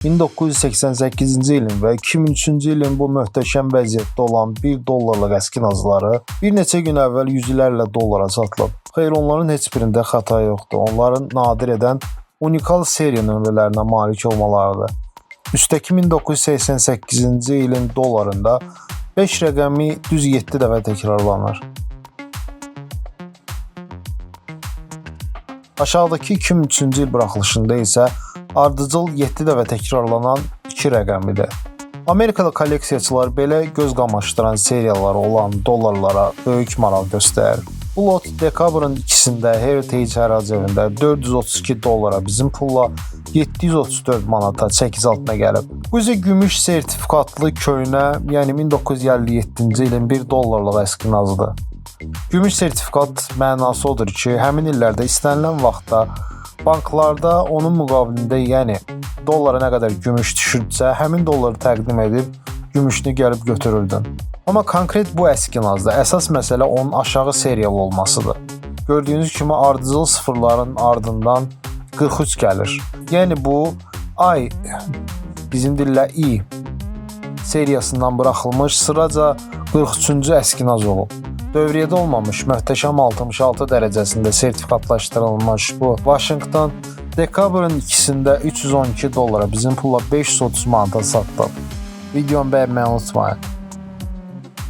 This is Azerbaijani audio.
1988-ci ilin və 2003-cü ilin bu möhtəşəm vəziyyətdə olan 1 dollarlıq əskinazları bir neçə gün əvvəl yüzlərlə dollara satılıb. Xeyr, onların heç birində xəta yoxdur. Onların nadir edən unikal seriya nömrələrinə malik olmalarıdır. Üstəki 1988-ci ilin dollarında 5 rəqəmi düz 7 dəfə təkrarlanır. Aşağıdakı 2003-cü il buraxılışında isə ardıcıl 7 dəfə təkrarlanan 2 rəqəmidir. Amerikalı kolleksiyaçılar belə göz qamaşdıran seriyaları olan dollarlara böyük maraq göstərir. Bu lot dekabrın 2-sində Heritage hərrac evində 432 dollara, bizim pulla 734 manata çəkic altına gəlib. Bu isə gümüş sertifikatlı köhnə, yəni 1957-ci ilin 1 dollarlıq əskinazıdır. Gümüş sertifikat mənası odur ki, həmin illərdə istənilən vaxtda banklarda onun müqabilində, yəni dollara nə qədər gümüş düşürdüsə, həmin dolları təqdim edib gümüşünü gəlib götürürdün. Amma konkret bu əskinazda əsas məsələ onun aşağı seriyalı olmasıdır. Gördüyünüz kimi ardıcıl sıfırların ardından 43 gəlir. Yəni bu ay, bizim dillə i seriyasından buraxılmış sıraca 43-cü əskinaz olub. Dövriyyədə olmamış möhtəşəm 66 dərəcəsində sertifikatlaşdırılmış bu Washington dekabrın 2-sində 312 dollara, bizim pulla 530 manata satılıb. Videomu bəyənməyi unutmayın.